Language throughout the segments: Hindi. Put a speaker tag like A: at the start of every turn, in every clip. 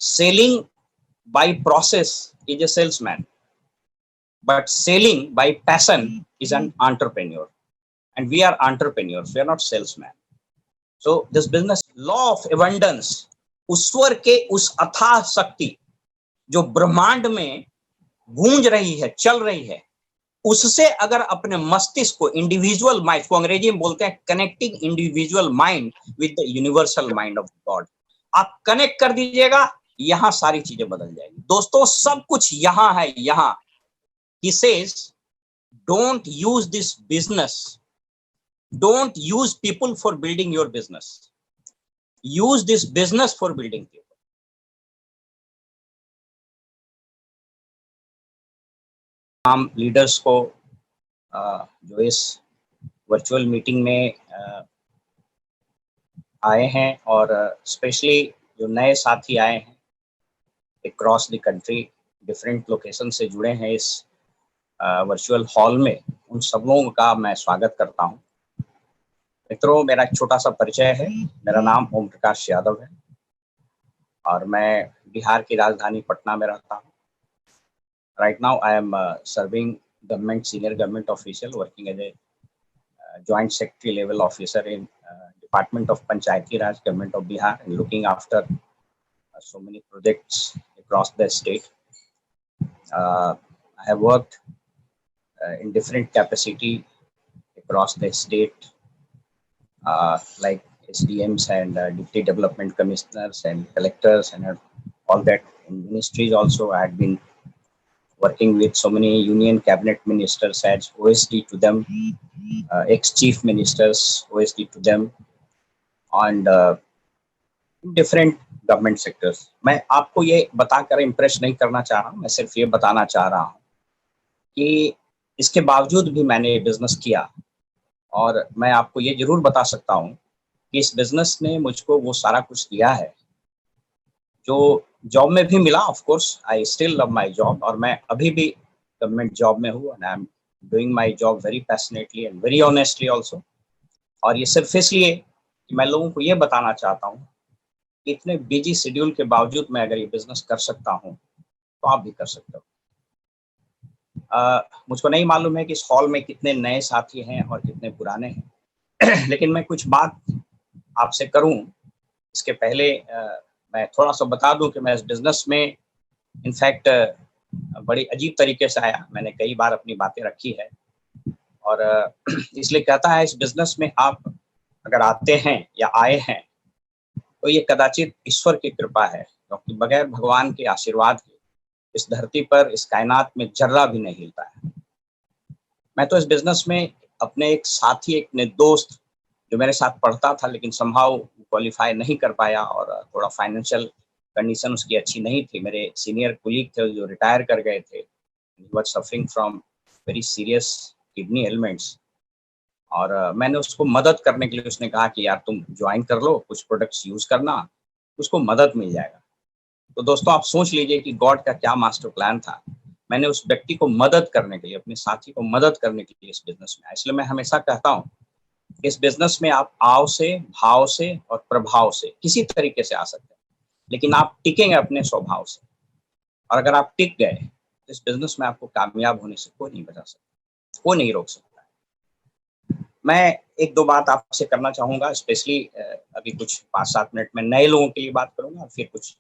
A: Selling by process is a salesman, but selling by passion is an entrepreneur. And we are entrepreneurs, we are not salesmen. So this business, law of abundance, ईश्वर के उस अथाह शक्ति जो ब्रह्मांड में गूंज रही है, चल रही है, उससे अगर अपने मस्तिष्क को, इंडिविजुअल माइंड को अंग्रेजी में बोलते हैं connecting individual mind with the universal mind of God, आप कनेक्ट कर दीजिएगा, यहां सारी चीजें बदल जाएगी। दोस्तों सब कुछ यहां है, यहां। He says, don't use this business, don't use people for building your business, use this business for building people. हम लीडर्स को जो इस वर्चुअल मीटिंग में आए हैं और स्पेशली जो नए साथी आए हैं across the country, different location से जुड़े हैं इस वर्चुअल हॉल में, उन सब लोगों का मैं स्वागत करता हूं। मित्रों, मेरा एक छोटा सा परिचय है। मेरा नाम ओम प्रकाश यादव है और मैं बिहार की राजधानी पटना में रहता हूं। Right now I am serving government, senior government official, working as a joint secretary level officer in Department of Panchayati Raj, Government of Bihar, and looking after so many projects across the state. I have worked in different capacity across the state, like SDMs and Deputy Development Commissioners and collectors and all that. In ministries also I had been working with so many union cabinet ministers as OSD to them, ex-chief ministers, OSD to them, and different government sectors. मैं आपको ये बताकर इम्प्रेस नहीं करना चाह रहा हूँ, मैं सिर्फ ये बताना चाह रहा हूँ कि इसके बावजूद भी मैंने बिजनेस किया और मैं आपको ये जरूर बता सकता हूँ कि इस बिजनेस ने मुझको वो सारा कुछ दिया है जो जॉब में भी मिला। Of course I still love my job और मैं अभी भी गवर्नमेंट जॉब में हूँ and I am doing my job very passionately and very honestly also. और ये सिर्फ इसलिए कि मैं लोगों को ये बताना चाहता हूँ कि इतने बिजी शेड्यूल के बावजूद मैं अगर ये बिजनेस कर सकता हूँ तो आप भी कर सकते हो। मुझको नहीं मालूम है कि इस हॉल में कितने नए साथी हैं और कितने पुराने हैं लेकिन मैं कुछ बात आपसे करूं इसके पहले मैं थोड़ा सा बता दूं कि मैं इस बिजनेस में इनफैक्ट बड़ी अजीब तरीके से आया। मैंने कई बार अपनी बातें रखी है और इसलिए कहता है इस बिजनेस में आप अगर आते हैं या आए हैं तो ये कदाचित ईश्वर की कृपा है, क्योंकि बगैर भगवान के आशीर्वाद के इस धरती पर, इस कायनात में जर्रा भी नहीं हिलता है। मैं तो इस बिजनेस में अपने एक साथी, एक दोस्त जो मेरे साथ पढ़ता था लेकिन समहाउ क्वालिफाई नहीं कर पाया और थोड़ा फाइनेंशियल कंडीशन उसकी अच्छी नहीं थी। मेरे सीनियर कुलीग थे जो रिटायर कर गए थे, he was suffering from very serious kidney elements और मैंने उसको मदद करने के लिए, उसने कहा कि यार तुम ज्वाइन कर लो, कुछ प्रोडक्ट्स यूज करना, उसको मदद मिल जाएगा। तो दोस्तों आप सोच लीजिए कि गॉड का क्या मास्टर प्लान था। मैंने उस व्यक्ति को मदद करने के लिए, अपने साथी को मदद करने के लिए इस बिजनेस में आया। इसलिए मैं हमेशा कहता हूँ इस बिजनेस में आप आओ से, भाव से और प्रभाव से किसी तरीके से आ सकते हैं, लेकिन आप टिकेंगे अपने स्वभाव से। और अगर आप टिक गए तो इस बिजनेस में आपको कामयाब होने से कोई नहीं बचा सकता, कोई नहीं रोक सकता। मैं एक दो बात आपसे करना चाहूंगा, स्पेशली अभी कुछ 5-7 मिनट में नए लोगों के लिए बात करूंगा और फिर कुछ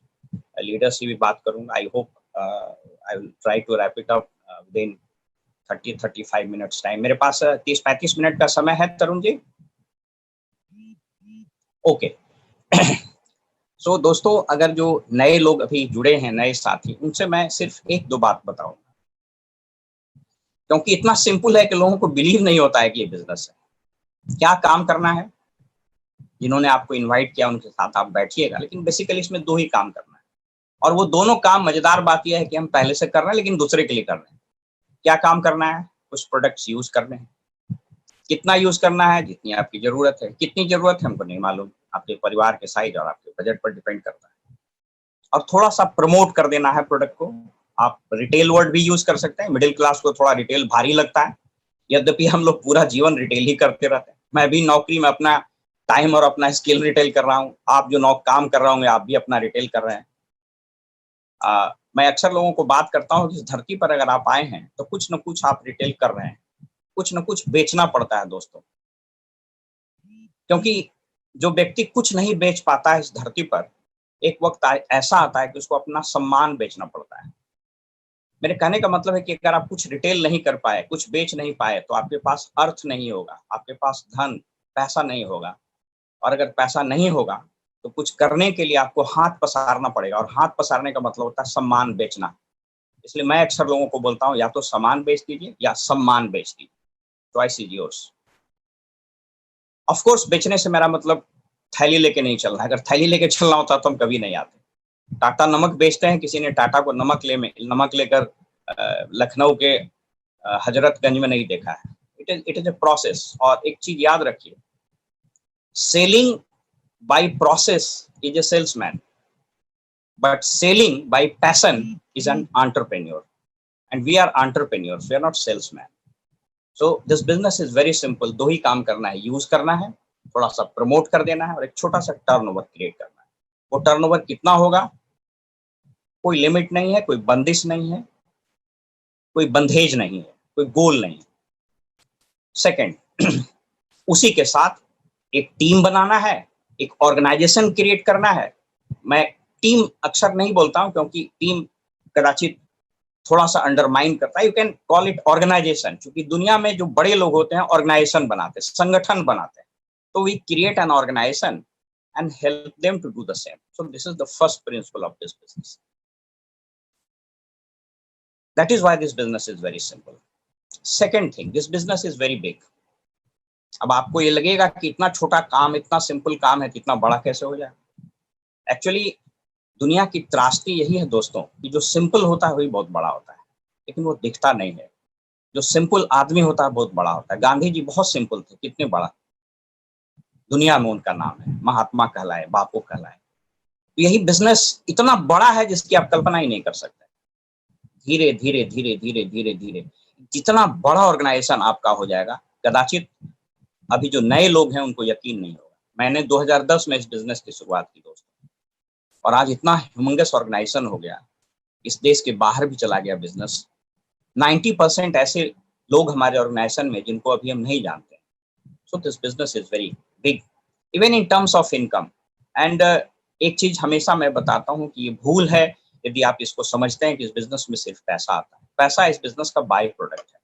A: लीडर्स की भी बात करूंगा। I hope I will try to wrap it up within 30-35 minutes time. मेरे पास 30-35 मिनट का समय है तरुण जी? ओके। सो दोस्तों, अगर जो नए लोग अभी जुड़े हैं, नए साथी, उनसे मैं सिर्फ एक दो बात बताऊंगा, क्योंकि इतना सिंपल है कि लोगों को बिलीव नहीं होता है कि ये बिजनेस है। क्या काम करना है, जिन्होंने आपको इनवाइट किया उनके साथ आप बैठिएगा, लेकिन बेसिकली इसमें 2 ही काम करना है और वो दोनों काम, मजेदार बात यह है कि हम पहले से कर रहे हैं लेकिन दूसरे के लिए कर रहे हैं। क्या काम करना है? कुछ प्रोडक्ट्स यूज करने हैं। कितना यूज करना है? जितनी आपकी जरूरत है। कितनी जरूरत है हमको नहीं मालूम, आपके परिवार के साइज और आपके बजट पर डिपेंड करता है। और थोड़ा सा प्रमोट कर देना है प्रोडक्ट को। आप रिटेल वर्ड भी यूज कर सकते हैं। मिडिल क्लास को थोड़ा रिटेल भारी लगता है, यद्यपि हम लोग पूरा जीवन रिटेल ही करते रहते हैं। मैं भी नौकरी में अपना टाइम और अपना स्किल रिटेल कर रहा हूँ, आप जो काम कर रहे होंगे आप भी अपना रिटेल कर रहे हैं। मैं अक्सर लोगों को बात करता हूँ कि इस धरती पर अगर आप आए हैं तो कुछ न कुछ आप रिटेल कर रहे हैं, कुछ न कुछ बेचना पड़ता है दोस्तों। क्योंकि जो व्यक्ति कुछ नहीं बेच पाता है इस धरती पर, एक वक़्त ऐसा आता है कि उसको अपना सम्मान बेचना पड़ता है। मेरे कहने का मतलब है कि अगर आप कुछ रिटेल नहीं कर पाए, कुछ बेच नहीं पाए, तो आपके पास अर्थ नहीं होगा, आपके पास धन, पैसा नहीं होगा। और अगर पैसा नहीं होगा, तो कुछ करने के लिए आपको हाथ पसारना पड़ेगा, और हाथ पसारने का मतलब होता है सम्मान बेचना। इसलिए मैं अक्सर लोगों को बोलता हूँ, या तो सामान बेच दीजिए या सम्मान बेच दीजिए। Choice is yours. Of course बेचने से मेरा मतलब थैली लेके नहीं चलना है। अगर थैली लेके चलना होता तो हम कभी नहीं आते। टाटा नमक बेचते हैं, किसी ने टाटा को नमक लेकर लखनऊ के हजरतगंज में नहीं देखा है। It is a process. और एक चीज याद रखिए, selling by process is a salesman, but selling by passion is an entrepreneur. And we are entrepreneurs, we are not salesman. So this business is very simple. दो ही काम करना है, यूज करना है, थोड़ा सा प्रमोट कर देना है, और एक छोटा सा टर्नओवर क्रिएट करना है। वो टर्नओवर कितना होगा, कोई लिमिट नहीं है, कोई बंदिश नहीं है, कोई बंधेज नहीं है, कोई गोल नहीं है। सेकंड, उसी के साथ एक टीम बनाना है, एक ऑर्गेनाइजेशन क्रिएट करना है। मैं टीम अक्सर नहीं बोलता हूं, क्योंकि टीम कदाचित थोड़ा सा अंडरमाइन करता है। You can call it organization, क्योंकि दुनिया में जो बड़े लोग होते हैं ऑर्गेनाइजेशन बनाते हैं, संगठन बनाते हैं। तो we create an organization and help them to do the same. So this is the first principle of this business. That is why this business is very simple. Second thing, this business is very big. अब आपको ये लगेगा कि इतना छोटा काम, इतना सिंपल काम है, कितना बड़ा कैसे हो जाए। एक्चुअली दुनिया की त्रासदी यही है दोस्तों, कि जो सिंपल होता है वही बहुत बड़ा होता है, लेकिन वो दिखता नहीं है। जो सिंपल आदमी होता है बहुत बड़ा होता है। गांधी जी बहुत सिंपल थे, कितने बड़ा दुनिया में उनका नाम है, महात्मा कहलाए, बापू कहलाए। तो यही बिजनेस इतना बड़ा है जिसकी आप कल्पना ही नहीं कर सकते। धीरे धीरे धीरे धीरे धीरे धीरे जितना बड़ा ऑर्गेनाइजेशन आपका हो जाएगा, कदाचित अभी जो नए लोग हैं उनको यकीन नहीं होगा। मैंने 2010 में इस बिजनेस की शुरुआत की दोस्तों, और आज इतना ह्यूमंगस ऑर्गेनाइजेशन हो गया, इस देश के बाहर भी चला गया बिजनेस। 90% ऐसे लोग हमारे ऑर्गेनाइजेशन में जिनको अभी हम नहीं जानते। सो this business is very big, even in terms of income. And एक चीज हमेशा मैं बताता हूँ कि ये भूल है यदि आप इसको समझते हैं कि इस बिजनेस में सिर्फ पैसा आता है। पैसा इस बिजनेस का बाई प्रोडक्ट है।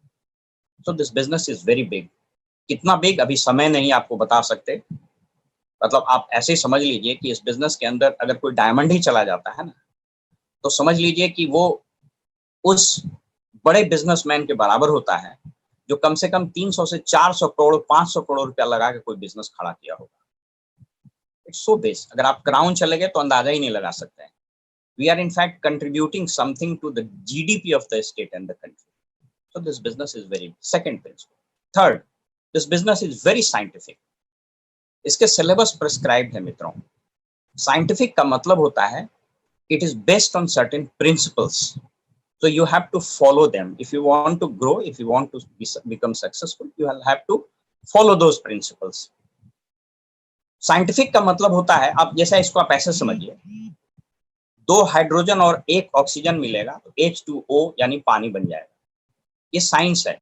A: सो this business is very big. कितना बिग अभी समय नहीं आपको बता सकते। मतलब आप ऐसे ही समझ लीजिए कि इस बिजनेस के अंदर अगर कोई डायमंड ही चला जाता है ना, तो समझ लीजिए कि वो उस बड़े बिजनेसमैन के बराबर होता है जो कम से कम 300 से 400 करोड़ 500 करोड़ रुपया लगा के कोई बिजनेस खड़ा किया होगा। It's so best. अगर आप क्राउन चले गए तो अंदाजा ही नहीं लगा सकते हैं। We are in fact contributing something to the GDP of the state and the country. So this business is very second principle. Third, this business is very scientific. इसके सिलेबस प्रिस्क्राइब्ड है मित्रों। साइंटिफिक का मतलब होता है it is based on certain principles, so you have to follow them if you want to grow, if you want to become successful, you will have to follow those principles. Scientific का मतलब होता है, आप जैसा इसको आप ऐसे समझिए, दो हाइड्रोजन और एक ऑक्सीजन मिलेगा तो H2O यानी पानी बन जाएगा। ये साइंस है।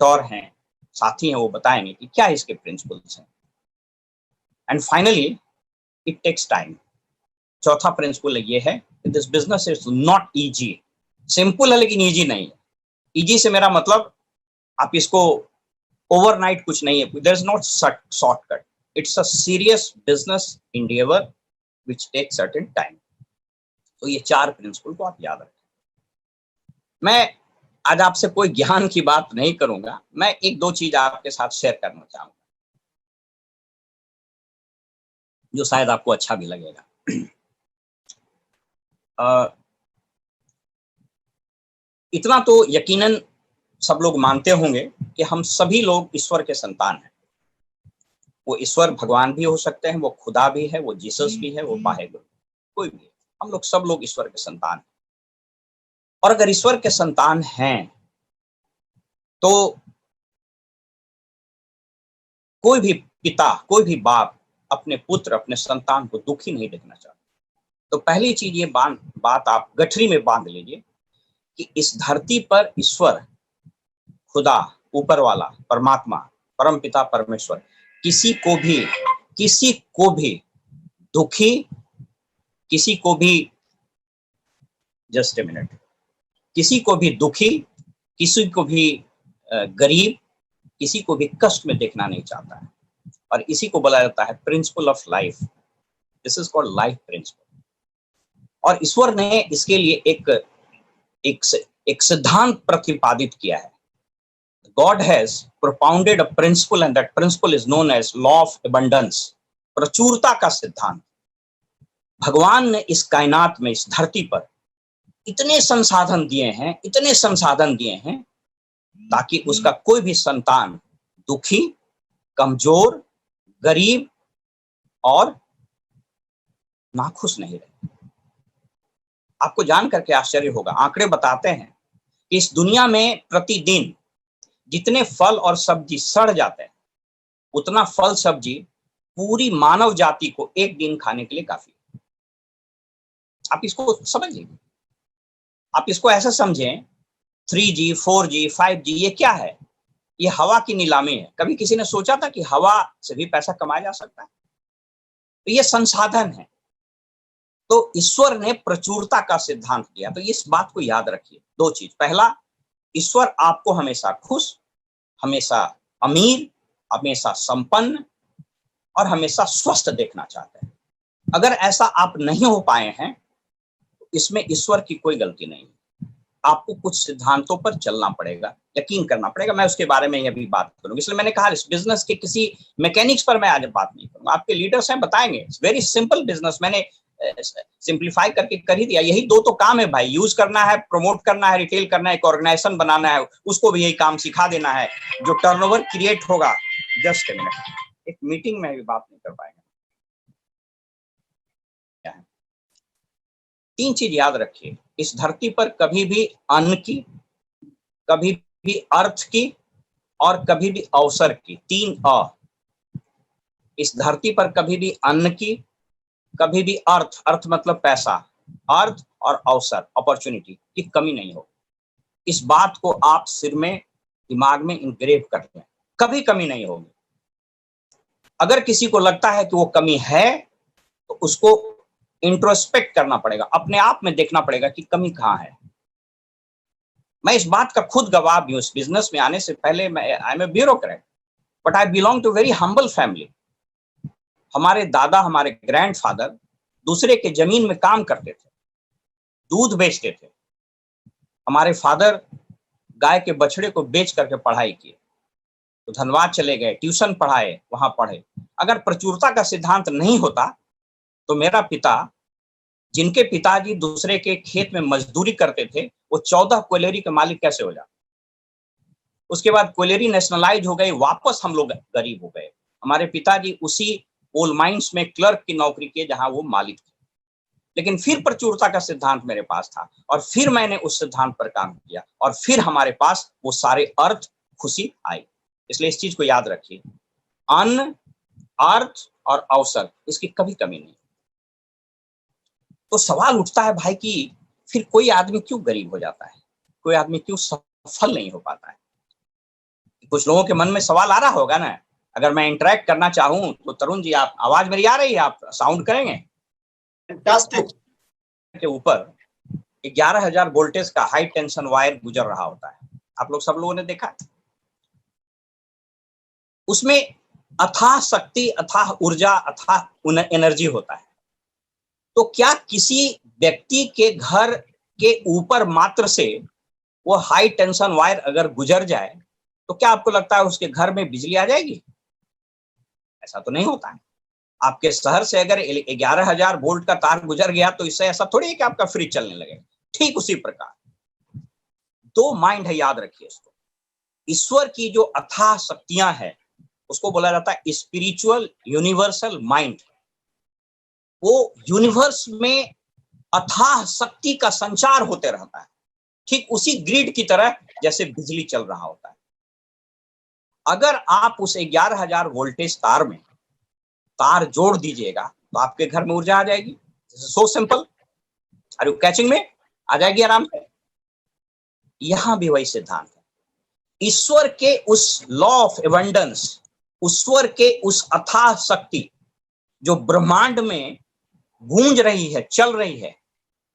A: डॉक्टर हैं, साथी हैं, वो बताएंगे कि क्या इसके प्रिंसिपल्स हैं। And finally it takes time. चौथा प्रिंसिपल ये है कि this business is not easy. Simple है लेकिन इजी नहीं है। इजी से मेरा मतलब आप इसको ओवरनाइट कुछ नहीं है, there is not shortcut. It's a serious business endeavour which takes certain time. तो ये चार प्रिंसिपल को आप याद रखें। मैं आज आपसे कोई ज्ञान की बात नहीं करूंगा, मैं एक दो चीज आपके साथ शेयर करना चाहूंगा जो शायद आपको अच्छा भी लगेगा। इतना तो यकीनन सब लोग मानते होंगे कि हम सभी लोग ईश्वर के संतान हैं। वो ईश्वर भगवान भी हो सकते हैं, वो खुदा भी है, वो जीसस भी है, वो वाहेगुरु, कोई भी है। हम लोग सब लोग ईश्वर के संतान हैं। और अगर ईश्वर के संतान हैं तो कोई भी पिता, कोई भी बाप अपने पुत्र, अपने संतान को दुखी नहीं देखना चाहता। तो पहली चीज ये बात आप गठरी में बांध लीजिए कि इस धरती पर ईश्वर, खुदा, ऊपर वाला, परमात्मा, परम पिता परमेश्वर किसी को भी दुखी, किसी को भी, जस्ट ए मिनट, किसी को भी दुखी, किसी को भी गरीब, किसी को भी कष्ट में देखना नहीं चाहता है। और इसी को बोला जाता है principle of life. This is called life principal. और ईश्वर ने इसके लिए एक सिद्धांत प्रतिपादित किया है। God has propounded a principle and that principle is known as law of abundance, प्रचुरता का सिद्धांत। भगवान ने इस कायनात में, इस धरती पर इतने संसाधन दिए हैं ताकि उसका कोई भी संतान दुखी, कमजोर, गरीब और नाखुश नहीं रहे। आपको जान करके आश्चर्य होगा, आंकड़े बताते हैं कि इस दुनिया में प्रतिदिन जितने फल और सब्जी सड़ जाते हैं, उतना फल सब्जी पूरी मानव जाति को एक दिन खाने के लिए काफी है। आप इसको समझिए, आप इसको ऐसा समझें, 3G, 4G, 5G ये क्या है? ये हवा की नीलामी है। कभी किसी ने सोचा था कि हवा से भी पैसा कमाया जा सकता है? तो ये संसाधन है। तो ईश्वर ने प्रचुरता का सिद्धांत दिया। तो इस बात को याद रखिए। दो चीज, पहला, ईश्वर आपको हमेशा खुश, हमेशा अमीर, हमेशा संपन्न और हमेशा स्वस्थ देखना चाहते हैं। अगर ऐसा आप नहीं हो पाए हैं तो इसमें ईश्वर की कोई गलती नहीं है। आपको कुछ सिद्धांतों पर चलना पड़ेगा, यकीन करना पड़ेगा। मैं उसके बारे में अभी बात करूंगा। इसलिए मैंने कहा इस बिजनेस के किसी मैकेनिक्स पर मैं आज बात नहीं करूंगा। आपके लीडर्स हैं, बताएंगे। वेरी सिंपल बिजनेस, मैंने सिंप्लीफाई करके कर ही दिया। यही दो तो काम है भाई, यूज करना है, प्रमोट करना है, रिटेल करना है, एक ऑर्गेनाइजेशन बनाना है, उसको भी यही काम सिखा देना है। जो टर्नओवर क्रिएट होगा, जस्ट ए मिनट, एक मीटिंग में भी बात नहीं कर पाएंगे। क्या है? तीन चीज याद रखिए, इस धरती पर कभी भी अन्न की, कभी भी अर्थ की और कभी भी अवसर की, तीन अ। इस धरती पर कभी भी अन्न की, कभी भी अर्थ मतलब पैसा, अर्थ और अवसर, अपॉर्चुनिटी की कमी नहीं हो। इस बात को आप सिर में, दिमाग में इंग्रेव कर लें, कभी कमी नहीं होगी। अगर किसी को लगता है कि वो कमी है तो उसको इंट्रोस्पेक्ट करना पड़ेगा, अपने आप में देखना पड़ेगा कि कमी कहाँ है। मैं इस बात का खुद गवाह भी हूँ। इस बिजनेस में आने से पहले मैं, I am a bureaucrat, but I belong to very humble family. हमारे दादा, हमारे ग्रैंडफादर दूसरे के जमीन में काम करते थे, दूध बेचते थे। हमारे फादर गाय के बछड़े को बेच करके पढ़ाई किए, तो धनबाद चले गए, ट्यूशन पढ़ाए, वहां पढ़े। अगर प्रचुरता का सिद्धांत नहीं होता तो मेरा पिता, जिनके पिताजी दूसरे के खेत में मजदूरी करते थे, वो 14 कोयलेरी के मालिक कैसे हो जाते? उसके बाद कोयलेरी नेशनलाइज हो गई, वापस हम लोग गरीब हो गए। हमारे पिताजी उसी कोल माइंस में क्लर्क की नौकरी किए जहां वो मालिक थे। लेकिन फिर प्रचुरता का सिद्धांत मेरे पास था और फिर मैंने उस सिद्धांत पर काम किया और फिर हमारे पास वो सारे अर्थ, खुशी आई। इसलिए इस चीज को याद रखिए, अन्न, अर्थ और अवसर, इसकी कभी कमी नहीं। तो सवाल उठता है भाई कि फिर कोई आदमी क्यों गरीब हो जाता है, कोई आदमी क्यों सफल नहीं हो पाता है? कुछ लोगों के मन में सवाल आ रहा होगा ना। अगर मैं इंटरेक्ट करना चाहूं तो तरुण जी, आप, आवाज मेरी आ रही है? आप साउंड करेंगे? फैंटास्टिक। के ऊपर 11,000 वोल्टेज का हाई टेंशन वायर गुजर रहा होता है, आप लोग सब लोगों ने देखा। उसमें अथाह शक्ति, अथाह ऊर्जा, अथाह एनर्जी होता है। तो क्या किसी व्यक्ति के घर के ऊपर मात्र से वो हाई टेंशन वायर अगर गुजर जाए तो क्या आपको लगता है उसके घर में बिजली आ जाएगी? ऐसा तो नहीं होता है। आपके शहर से अगर 11,000 वोल्ट का तार गुजर गया तो इससे ऐसा थोड़ी है कि आपका फ्रिज चलने लगेगा। ठीक उसी प्रकार दो माइंड है, याद रखिए इसको। ईश्वर की जो अथाह शक्तियां हैं उसको बोला जाता है स्पिरिचुअल यूनिवर्सल माइंड। वो यूनिवर्स में अथाह शक्ति का संचार होते रहता है, ठीक उसी ग्रिड की तरह जैसे बिजली चल रहा होता है। अगर आप उस 11,000 वोल्टेज तार में तार जोड़ दीजिएगा तो आपके घर में ऊर्जा आ जाएगी। So simple, are you catching me? आ जाएगी आराम से। यहां भी वही सिद्धांत है, ईश्वर के उस लॉ ऑफ एबंडेंस, ईश्वर के उस अथाह शक्ति जो ब्रह्मांड में गूंज रही है, चल रही है,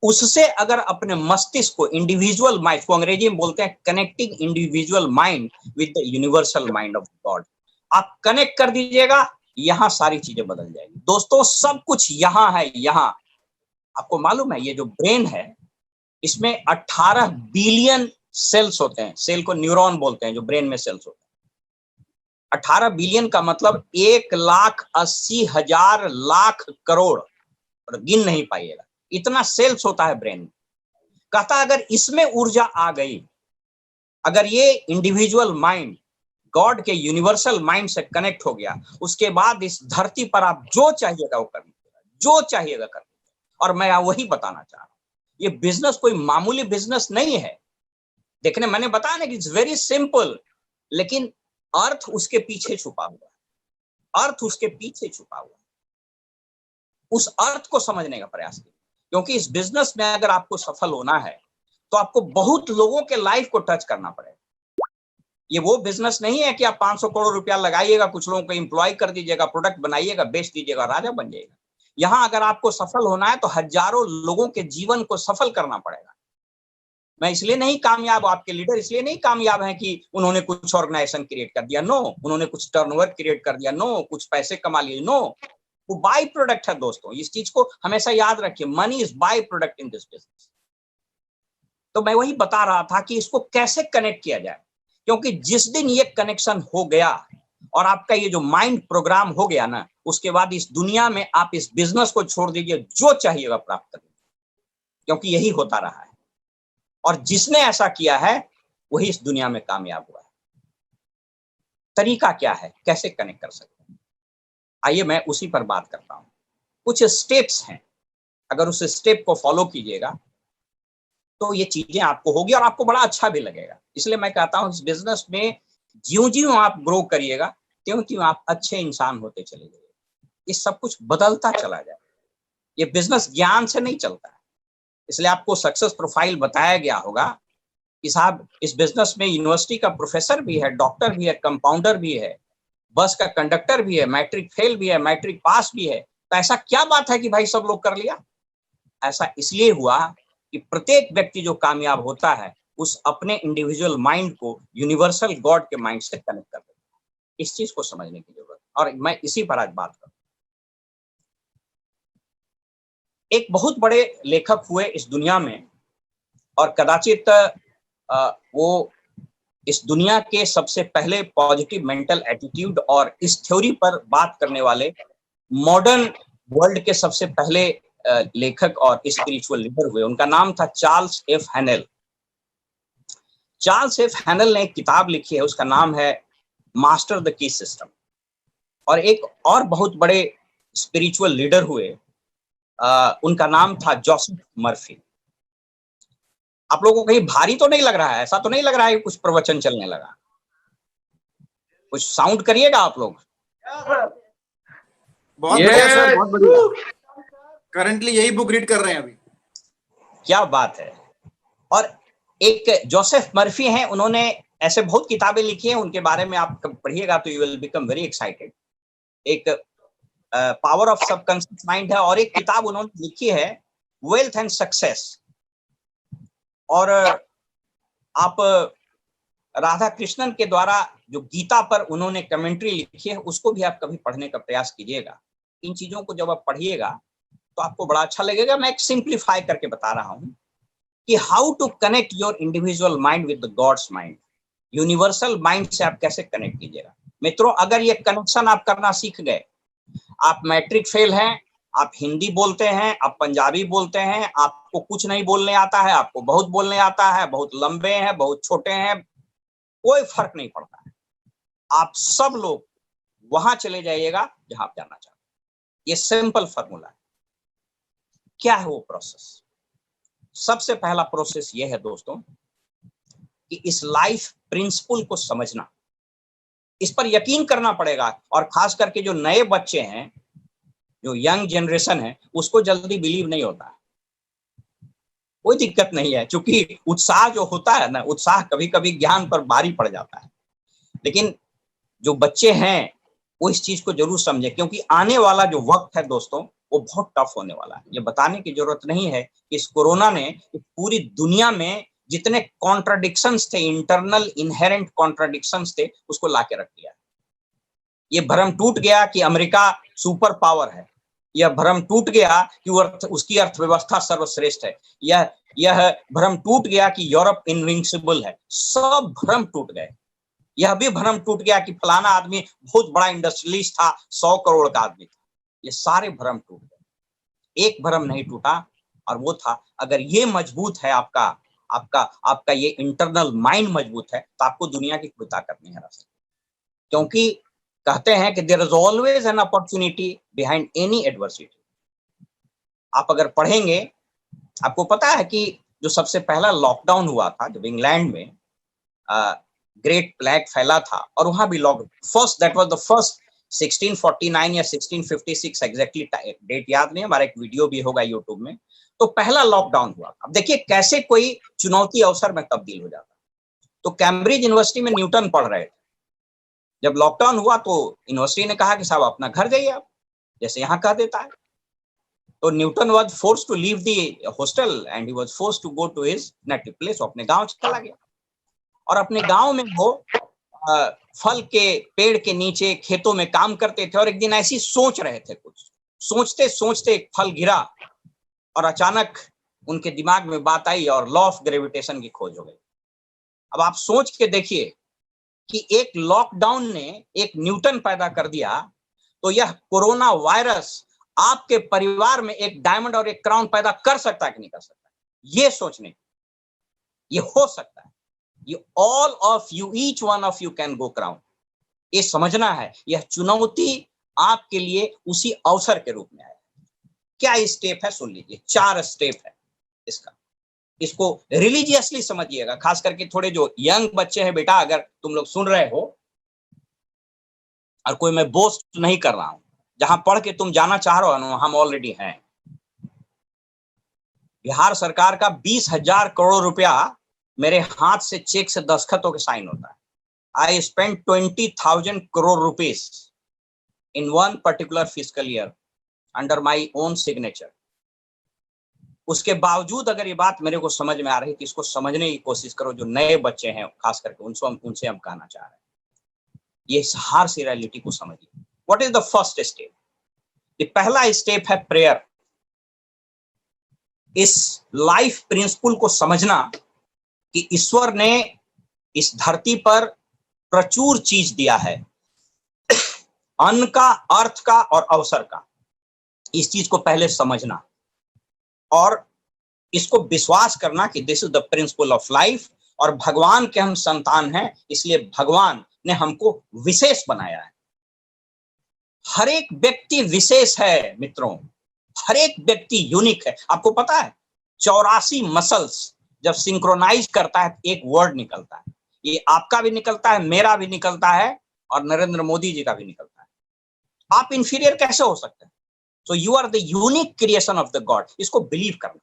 A: उससे अगर अपने मस्तिष्क को, इंडिविजुअल माइंड को अंग्रेजी में बोलते हैं connecting individual mind with the universal mind of God, आप कनेक्ट कर दीजिएगा, यहां सारी चीजें बदल जाएगी। दोस्तों सब कुछ यहां है, यहां। आपको मालूम है ये जो ब्रेन है, इसमें 18 बिलियन सेल्स होते हैं, सेल को न्यूरॉन बोलते हैं जो ब्रेन में सेल्स होते हैं। 18 बिलियन का मतलब 1,80,000 लाख करोड़, और गिन नहीं पाइएगा, इतना सेल्स होता है ब्रेन में। कहता अगर इसमें ऊर्जा आ गई, अगर ये इंडिविजुअल माइंड गॉड के यूनिवर्सल माइंड से कनेक्ट हो गया, उसके बाद इस धरती पर आप जो चाहिएगा वो कर लीजिएगा, जो चाहिएगा कर लीजिएगा। और मैं वही बताना चाह रहा हूं, ये बिजनेस कोई मामूली बिजनेस नहीं है। देखने मैंने बताया ना कि इट्स वेरी सिंपल, लेकिन अर्थ उसके पीछे छुपा हुआ है, अर्थ उसके पीछे छुपा हुआ है। उस अर्थ को समझने का प्रयास कीजिए, क्योंकि इस बिजनेस में अगर आपको सफल होना है तो आपको बहुत लोगों के लाइफ को टच करना पड़ेगा। ये वो बिजनेस नहीं है कि आप 500 करोड़ रुपया लगाइएगा, कुछ लोगों को एम्प्लॉय कर दीजिएगा, प्रोडक्ट बनाइएगा, बेच दीजिएगा, राजा बन जाइएगा। यहां अगर आपको सफल होना है तो हजारों लोगों के जीवन को सफल करना पड़ेगा। मैं इसलिए नहीं कामयाब, आपके लीडर इसलिए नहीं कामयाब हैं कि उन्होंने कुछ ऑर्गेनाइजेशन क्रिएट कर दिया, नो, उन्होंने कुछ टर्नओवर क्रिएट कर दिया, नो, कुछ पैसे कमा लिए, नो, वो बाई प्रोडक्ट है। दोस्तों इस चीज को हमेशा याद रखिए, money is by product in this business. तो मैं वही बता रहा था कि इसको कैसे कनेक्ट किया जाए, क्योंकि जिस दिन ये कनेक्शन हो गया और आपका ये जो माइंड प्रोग्राम हो गया ना, उसके बाद इस दुनिया में आप इस बिजनेस को छोड़ दीजिए, जो चाहिएगा प्राप्त कर लीजिए, क्योंकि यही होता रहा है। और जिसने ऐसा किया है वही इस दुनिया में कामयाब हुआ है। तरीका क्या है, कैसे कनेक्ट कर सकते हैं, आइए मैं उसी पर बात करता हूं। कुछ स्टेप्स हैं, अगर उस स्टेप को फॉलो कीजिएगा तो ये चीजें आपको होगी और आपको बड़ा अच्छा भी लगेगा। इसलिए मैं कहता हूं इस बिजनेस में ज्यों ज्यों आप ग्रो करिएगा त्यों त्यों आप अच्छे इंसान होते चले जाइए, ये सब कुछ बदलता चला जाए। ये बिजनेस ज्ञान से नहीं चलता है, इसलिए आपको सक्सेस प्रोफाइल बताया गया होगा कि साहब इस बिजनेस में यूनिवर्सिटी का प्रोफेसर भी है, डॉक्टर भी है, कंपाउंडर भी है, बस का कंडक्टर भी है, मैट्रिक फेल भी है, मैट्रिक पास भी है। तो ऐसा क्या बात है कि भाई सब लोग कर लिया? ऐसा इसलिए हुआ कि प्रत्येक व्यक्ति जो कामयाब होता है उस अपने इंडिविजुअल माइंड को यूनिवर्सल गॉड के माइंड से कनेक्ट कर देता है। इस चीज को समझने की जरूरत है और मैं इसी पर आज बात करूं। एक बहुत बड़े लेखक हुए इस दुनिया में और कदाचित वो इस दुनिया के सबसे पहले पॉजिटिव मेंटल एटीट्यूड और इस थ्योरी पर बात करने वाले मॉडर्न वर्ल्ड के सबसे पहले लेखक और स्पिरिचुअल लीडर हुए। उनका नाम था चार्ल्स एफ हैनेल। चार्ल्स एफ हैनेल ने एक किताब लिखी है, उसका नाम है मास्टर द की सिस्टम। और एक और बहुत बड़े स्पिरिचुअल लीडर हुए, उनका नाम था जोसेफ मर्फी। आप लोगों को कहीं भारी तो नहीं लग रहा है? ऐसा तो नहीं लग रहा है कि कुछ प्रवचन चलने लगा? कुछ साउंड करिएगा आप लोग।
B: बहुत बढ़िया सर, बहुत बढ़िया। करंटली यही बुक रीड कर रहे हैं अभी। क्या
A: बात है। और एक जोसेफ मर्फी हैं, उन्होंने ऐसे बहुत किताबें लिखी हैं, उनके बारे में आप पढ़िएगा तो you will become very excited. एक पावर ऑफ सबकॉन्शियस माइंड है और एक किताब उन्होंने लिखी है वेल्थ एंड सक्सेस। और आप राधा कृष्णन के द्वारा जो गीता पर उन्होंने कमेंट्री लिखी है उसको भी आप कभी पढ़ने का प्रयास कीजिएगा। इन चीजों को जब आप पढ़िएगा तो आपको बड़ा अच्छा लगेगा। मैं एक सिंप्लीफाई करके बता रहा हूं कि how to connect your individual mind with the God's mind. Universal mind से आप कैसे कनेक्ट कीजिएगा। मित्रों अगर ये कनेक्शन आप करना सीख गए, आप मैट्रिक फेल हैं, आप हिंदी बोलते हैं, आप पंजाबी बोलते हैं, आपको कुछ नहीं बोलने आता है, आपको बहुत बोलने आता है, बहुत लंबे हैं, बहुत छोटे हैं, कोई फर्क नहीं पड़ता है, आप सब लोग वहां चले जाइएगा जहां आप जाना चाहते हैं। ये सिंपल फॉर्मूला है। क्या है वो प्रोसेस? सबसे पहला प्रोसेस ये है दोस्तों कि इस लाइफ प्रिंसिपल को समझना, इस पर यकीन करना पड़ेगा। और खास करके जो नए बच्चे हैं जो यंग जनरेशन है उसको जल्दी बिलीव नहीं होता है। कोई दिक्कत नहीं है, क्योंकि उत्साह जो होता है ना, उत्साह कभी कभी ज्ञान पर भारी पड़ जाता है। लेकिन जो बच्चे हैं वो इस चीज को जरूर समझे, क्योंकि आने वाला जो वक्त है दोस्तों वो बहुत टफ होने वाला है। ये बताने की जरूरत नहीं है कि इस कोरोना ने पूरी दुनिया में जितने कॉन्ट्राडिक्शंस थे, इंटरनल इनहेरेंट कॉन्ट्राडिक्शंस थे, उसको लाके रख दिया। ये भ्रम टूट गया कि अमेरिका सुपर पावर है, यह भ्रम टूट गया कि उसकी अर्थव्यवस्था सर्वश्रेष्ठ है, यह भ्रम टूट गया कि यूरोप इनविंसिबल है। सब भ्रम टूट गए। यह भी भ्रम टूट गया कि फलाना आदमी बहुत बड़ा इंडस्ट्रियलिस्ट था, 100 करोड़ का आदमी था। ये सारे भ्रम टूट गए, एक भ्रम नहीं टूटा, और वो था, अगर ये मजबूत है आपका आपका आपका ये इंटरनल माइंड मजबूत है, तो आपको दुनिया की कोई ताकत नहीं हरा सकती। क्योंकि कहते हैं कि there is always an opportunity behind any adversity. आप अगर पढ़ेंगे, आपको पता है कि जो सबसे पहला लॉकडाउन हुआ था, जब इंग्लैंड में ग्रेट प्लेग फैला था, और वहां भी first that was the first 1649 या 1656 एग्जैक्टली डेट याद नहीं, हमारा एक वीडियो भी होगा यूट्यूब में। तो पहला लॉकडाउन हुआ। अब देखिए कैसे कोई चुनौती अवसर में तब्दील हो जाता। तो कैम्ब्रिज यूनिवर्सिटी में न्यूटन पढ़ रहे थे। जब लॉकडाउन हुआ तो यूनिवर्सिटी ने कहा कि साहब अपना घर जाइए आप, जैसे यहाँ कह देता है। तो Newton was forced to leave the hostel and he was forced to go to his native place. अपने गांव चला गया, और अपने गांव में वो फल के पेड़ के नीचे खेतों में काम करते थे। और एक दिन ऐसी सोच रहे थे, कुछ सोचते सोचते एक फल गिरा, और अचानक उनके दिमाग में बात आई और लॉ ऑफ ग्रेविटेशन की खोज हो गई। अब आप सोच के देखिए कि एक लॉकडाउन ने एक न्यूटन पैदा कर दिया, तो यह कोरोना वायरस आपके परिवार में एक डायमंड और एक क्राउन पैदा कर सकता है कि नहीं कर सकता? ये सोचने, ये हो सकता है। You all of you, each one of you can go crown. ये समझना है, यह चुनौती आपके लिए उसी अवसर के रूप में आए। क्या स्टेप है सुन लीजिए, 4 स्टेप है इसका। इसको रिलीजियसली समझिएगा, खास करके थोड़े जो यंग बच्चे हैं बेटा, अगर तुम लोग सुन रहे हो, और कोई मैं बोस्ट नहीं कर रहा हूं, जहां पढ़ के तुम जाना चाह रहे हो हम ऑलरेडी हैं। बिहार सरकार का 20,000 करोड़ रुपया मेरे हाथ से चेक से दस्तखत होकर साइन होता है। I spent 20,000 crore rupees in one particular fiscal year under my own signature. उसके बावजूद अगर ये बात मेरे को समझ में आ रही है, कि इसको समझने की कोशिश करो। जो नए बच्चे हैं खास करके उनसे हम कहना चाह रहे हैं, ये हार सी रियलिटी को समझिए। What is the first step? पहला स्टेप है प्रेयर। इस लाइफ प्रिंसिपल को समझना कि ईश्वर ने इस धरती पर प्रचुर चीज दिया है, अन्न का, अर्थ का और अवसर का। इस चीज को पहले समझना और इसको विश्वास करना कि this is the principle of life, और भगवान के हम संतान हैं, इसलिए भगवान ने हमको विशेष बनाया है। हर एक व्यक्ति विशेष है मित्रों, हर एक व्यक्ति यूनिक है। आपको पता है 84 मसल्स जब सिंक्रोनाइज करता है एक वर्ड निकलता है। ये आपका भी निकलता है, मेरा भी निकलता है, और नरेंद्र मोदी जी का भी निकलता है। आप इंफीरियर कैसे हो सकते हैं? So you are the unique creation of the God. इसको बिलीव करना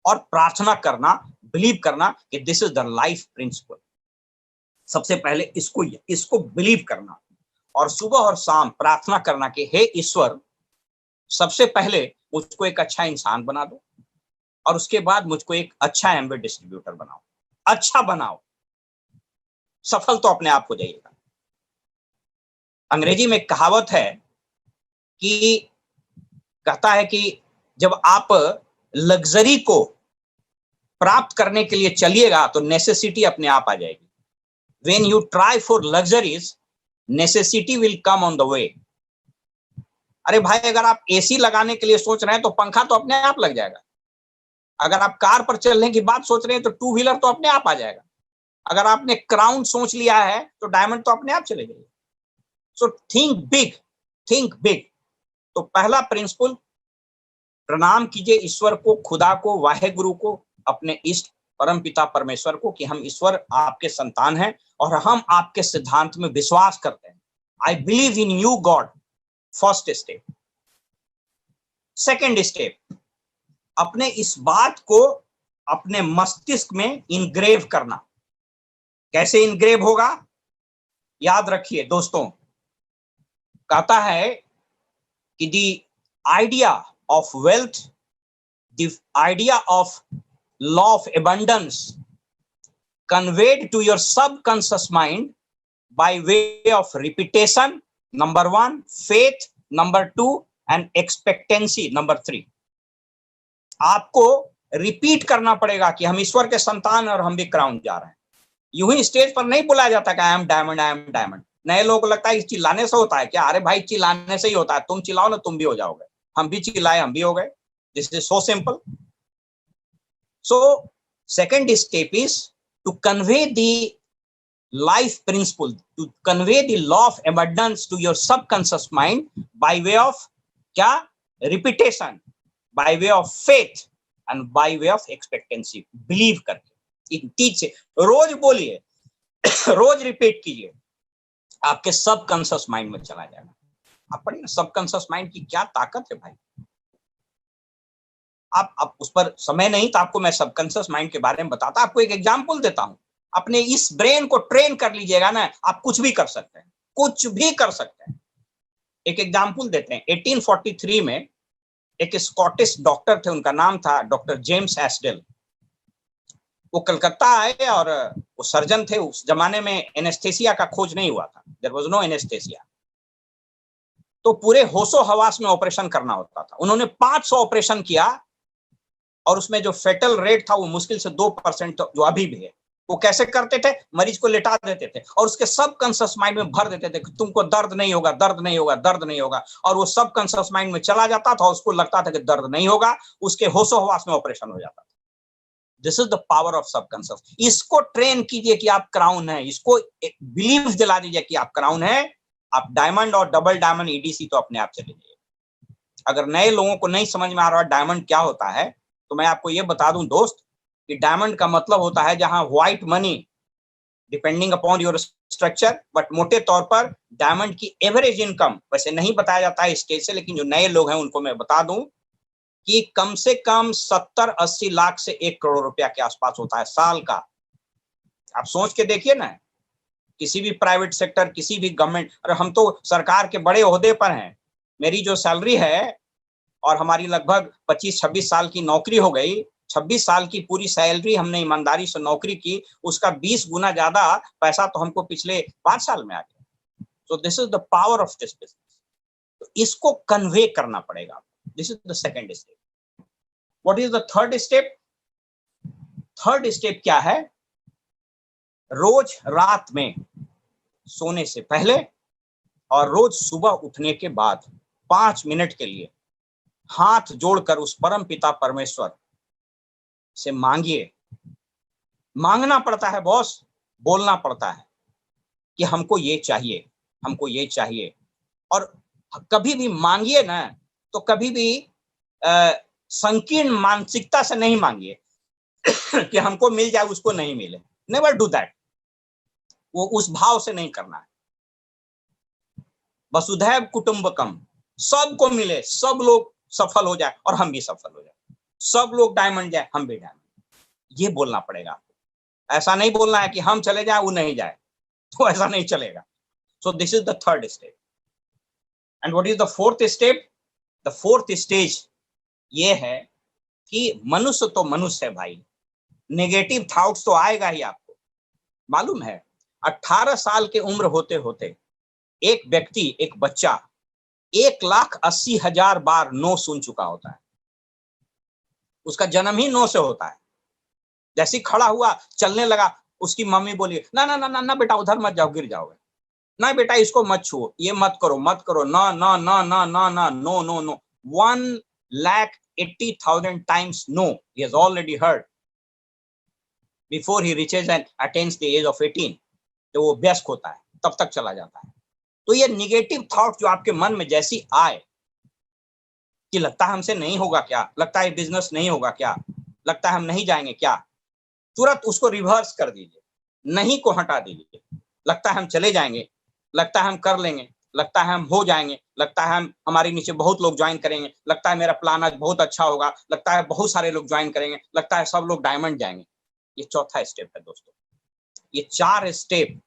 A: और प्रार्थना करना, बिलीव करना कि this is the life principle. सबसे पहले इसको बिलीव करना, और सुबह और शाम प्रार्थना करना कि हे ईश्वर, सबसे पहले मुझको एक अच्छा इंसान बना दो, और उसके बाद मुझको एक अच्छा एम्बे डिस्ट्रीब्यूटर बनाओ। अच्छा बनाओ, सफल तो अपने आप हो जाइएगा। अंग्रेजी में एक कहावत है कि कहता है कि जब आप लग्जरी को प्राप्त करने के लिए चलिएगा तो नेसेसिटी अपने आप आ जाएगी। When you try for luxuries, necessity will come on the way. अरे भाई, अगर आप एसी लगाने के लिए सोच रहे हैं तो पंखा तो अपने आप लग जाएगा। अगर आप कार पर चलने की बात सोच रहे हैं तो टू व्हीलर तो अपने आप आ जाएगा। अगर आपने क्राउन सोच लिया है तो डायमंड तो अपने आप चले जाएगा। So think big, think big. तो पहला प्रिंसिपल, प्रणाम कीजिए ईश्वर को, खुदा को, वाहेगुरु को, अपने इष्ट परम पिता परमेश्वर को कि हम ईश्वर आपके संतान हैं और हम आपके सिद्धांत में विश्वास करते हैं। I believe in you God. First step. Second step, अपने इस बात को अपने मस्तिष्क में इनग्रेव करना। कैसे इनग्रेव होगा? याद रखिए दोस्तों, कहता है कि the idea of wealth, the idea of law of abundance conveyed to your subconscious mind by way of repetition, number 1, faith, number 2, and expectancy, number 3. आपको रिपीट करना पड़ेगा कि हम ईश्वर के संतान और हम भी क्राउन जा रहे हैं। यूं ही स्टेज पर नहीं बुलाया जाता कि I am diamond, I am diamond. नए लोगों को लगता है चिल्लाने से होता है क्या? अरे भाई, चिल्लाने से ही होता है। तुम चिल्लाओ ना, तुम भी हो जाओगे। हम भी चिल्लाए, हम भी हो गए। This is so simple. So second step is to convey the life principle, to convey the law of abundance to your subconscious mind by way of क्या? Repetition, by way of faith and by way of expectancy. Believe करके, टीच से रोज बोलिए, रोज रिपीट कीजिए, आपके सबकॉन्शियस माइंड में चला जाएगा। आप पढ़िए ना, सबकॉन्शियस माइंड की क्या ताकत है भाई। आप उस पर समय नहीं था, आपको मैं सबकॉन्शियस माइंड के बारे में बताता। आपको एक एग्जांपल देता हूं, अपने इस ब्रेन को ट्रेन कर लीजिएगा ना, आप कुछ भी कर सकते हैं, कुछ भी कर सकते हैं। एक एग्जांपल देते हैं। 1843 में एक स्कॉटिश डॉक्टर थे, उनका नाम था डॉक्टर जेम्स एस्डेल। वो कलकत्ता आए और वो सर्जन थे। उस जमाने में एनेस्थेसिया का खोज नहीं हुआ था, देयर वाज नो एनेस्थेसिया। तो पूरे होशो हवास में ऑपरेशन करना होता था। उन्होंने 500 ऑपरेशन किया और उसमें जो फेटल रेट था वो मुश्किल से 2% जो अभी भी है। वो कैसे करते थे? मरीज को लेटा देते थे और उसके सबकॉन्शियस माइंड में भर देते थे कि तुमको दर्द नहीं होगा, दर्द नहीं होगा, दर्द नहीं होगा। और वो सबकॉन्शियस माइंड में चला जाता था, उसको लगता था कि दर्द नहीं होगा, उसके होशो हवास में ऑपरेशन हो जाता था। This is the power of subconscious. इसको ट्रेन कीजिए कि आप क्राउन है, इसको बिलीव दिला दीजिए कि आप क्राउन है। आप डायमंड और डबल डायमंड ईडीसी तो अपने आप चले जाइए। अगर नए लोगों को नहीं समझ में आ रहा डायमंड क्या होता है, तो मैं आपको ये बता दूं दोस्त कि डायमंड का मतलब होता है जहां white money, depending upon your structure, but मोटे तौर पर डायमंड की एवरेज इनकम, वैसे नहीं बताया जाता है स्टेज से, लेकिन जो नए लोग हैं उनको मैं बता दूं कि कम से कम 70-80 लाख से 1 करोड़ रुपया के आसपास होता है साल का। आप सोच के देखिए ना, किसी भी प्राइवेट सेक्टर, किसी भी गवर्नमेंट, अरे हम तो सरकार के बड़े ओहदे पर हैं, मेरी जो सैलरी है और हमारी लगभग 25-26 साल की नौकरी हो गई, 26 साल की पूरी सैलरी हमने ईमानदारी से नौकरी की, उसका 20 गुना ज्यादा पैसा तो हमको पिछले 5 साल में आ गया। सो this is the power of this business. तो इसको कन्वे करना पड़ेगा। This is the second step. What is the third step? Third step क्या है? रोज रात में सोने से पहले और रोज सुबह उठने के बाद 5 मिनट के लिए हाथ जोड़कर उस परम पिता परमेश्वर से मांगिए। मांगना पड़ता है बॉस, बोलना पड़ता है कि हमको ये चाहिए, हमको ये चाहिए। और कभी भी मांगिए ना, तो कभी भी संकीर्ण मानसिकता से नहीं मांगिए कि हमको मिल जाए, उसको नहीं मिले। Never do that. वो उस भाव से नहीं करना है। वसुधैव कुटुंबकम, सबको मिले, सब लोग सफल हो जाए और हम भी सफल हो जाए, सब लोग डायमंड जाए, हम भी डायमंड। ये बोलना पड़ेगा आपको। ऐसा नहीं बोलना है कि हम चले जाए वो नहीं जाए, तो ऐसा नहीं चलेगा। सो this is the third step. And what is the fourth step? The fourth stage ये है कि मनुष्य तो मनुष्य है भाई, नेगेटिव थॉट्स तो आएगा ही। आपको मालूम है 18 साल के उम्र होते होते एक व्यक्ति, एक बच्चा 1,80,000 बार नो सुन चुका होता है। उसका जन्म ही नो से होता है। जैसे खड़ा हुआ, चलने लगा, उसकी मम्मी बोली ना ना ना ना ना बेटा उधर मत जाओ, गिर जाओगे, ना बेटा इसको मत छुओ, ये मत करो, मत करो, ना ना ना ना ना ना, no no no. 1,80,000 times no he has already heard before he reaches and attains the age of 18। तो वो व्यस्क होता है, तब तक चला जाता है। तो ये निगेटिव थॉट जो आपके मन में जैसी आए कि लगता है हमसे नहीं होगा क्या, लगता है बिजनेस नहीं होगा क्या, लगता है हम नहीं जाएंगे क्या, तुरंत उसको रिवर्स कर दीजिए, नहीं को हटा दीजिए। लगता है हम चले जाएंगे, लगता है हम कर लेंगे, लगता है हम हो जाएंगे, लगता है हम हमारे नीचे बहुत लोग ज्वाइन करेंगे, लगता है मेरा प्लान आज बहुत अच्छा होगा, लगता है बहुत सारे लोग ज्वाइन करेंगे, लगता है सब लोग डायमंड जाएंगे। ये चौथा स्टेप है दोस्तों। ये 4 स्टेप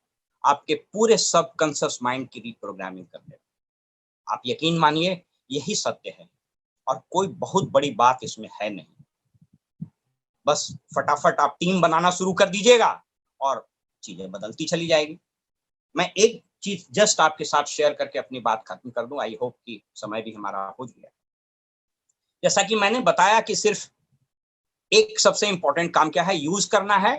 A: आपके पूरे सबकॉन्शियस माइंड की रीप्रोग्रामिंग कर देगा। आप यकीन मानिए यही सत्य है और कोई बहुत बड़ी बात इसमें है नहीं। बस फटाफट आप टीम बनाना शुरू कर दीजिएगा और चीजें बदलती चली जाएगी। मैं एक चीज जस्ट आपके साथ शेयर करके अपनी बात खत्म कर दूं। आई होप कि समय भी हमारा हो गया। जैसा कि मैंने बताया कि सिर्फ एक सबसे इंपॉर्टेंट काम क्या है, यूज करना है,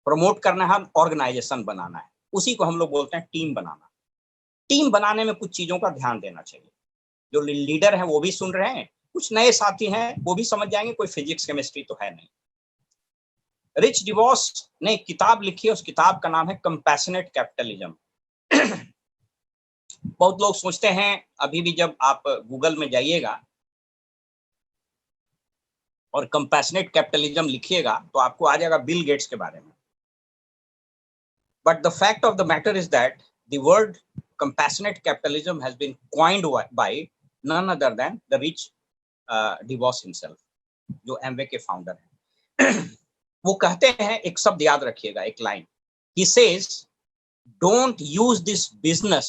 A: प्रमोट करना है, ऑर्गेनाइजेशन बनाना है। उसी को हम लोग बोलते हैं टीम बनाना। टीम बनाने में कुछ चीजों का ध्यान देना चाहिए। जो लीडर है वो भी सुन रहे हैं, कुछ नए साथी हैं वो भी समझ जाएंगे, कोई फिजिक्स केमिस्ट्री तो है नहीं। रिच डिवॉस ने एक किताब लिखी है, उस किताब का नाम है कंपैशनेट कैपिटलिज्म। बहुत लोग सोचते हैं, अभी भी जब आप गूगल में जाइएगा और कंपैशनेट कैपिटलिज्म लिखिएगा तो आपको आ जाएगा बिल गेट्स के बारे में। But the fact of the matter is that the word compassionate capitalism has been coined by none other than the rich DeVos himself, जो एमवे के फाउंडर हैं। वो कहते हैं, एक शब्द याद रखिएगा, एक line, he says don't use this business,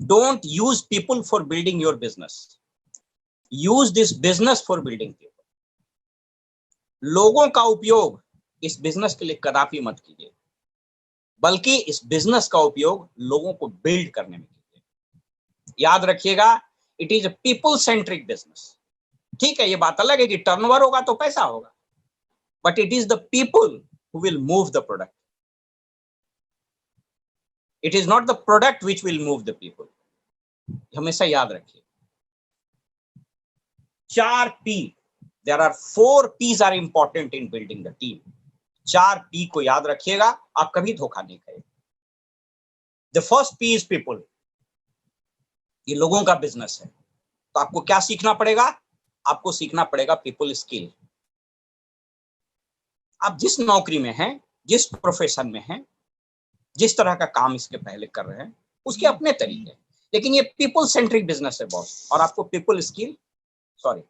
A: don't use people for building your business, use this business for building people। लोगों का उपयोग इस बिजनेस के लिए कदापि मत कीजिए, बल्कि इस बिजनेस का उपयोग लोगों को बिल्ड करने में कीजिए। याद रखिएगा, it is a people centric business. ठीक है, ये बात अलग है कि टर्नओवर होगा तो पैसा होगा, but it is the people who will move the product. It is not the product which will move the people. हमेशा याद रखिए। 4 P, there are 4 P's are important in building the team. 4 P को याद रखिएगा, आप कभी धोखा नहीं करेंगे। The first P is people. ये लोगों का बिजनेस है, तो आपको क्या सीखना पड़ेगा? आपको सीखना पड़ेगा पीपल स्किल। आप जिस नौकरी में हैं, जिस प्रोफेशन में हैं, जिस तरह का काम इसके पहले कर रहे हैं, उसके अपने तरीके, लेकिन ये पीपल सेंट्रिक बिजनेस है बॉस, और आपको पीपल स्किल, सॉरी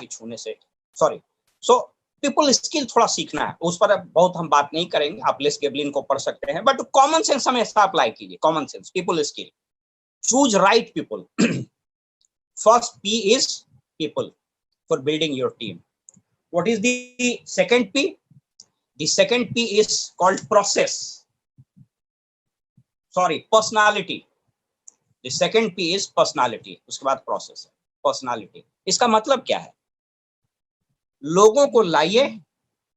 A: छूने से सॉरी, सो पीपल स्किल थोड़ा सीखना है। उस पर बहुत हम बात नहीं करेंगे, आप लेस गेबलिन को पढ़ सकते हैं, बट कॉमन सेंस हमेशा अप्लाई कीजिए। Common sense, people skill, choose right people. First P is people for building your team. What is the second P? The second P is called process. Sorry, personality. The second P is personality. उसके बाद process है, personality। इसका मतलब क्या है? लोगों को लाइए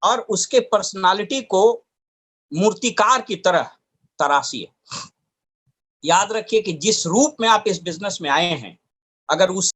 A: और उसके पर्सनालिटी को मूर्तिकार की तरह तराशिए। याद रखिए कि जिस रूप में आप इस बिजनेस में आए हैं, अगर उस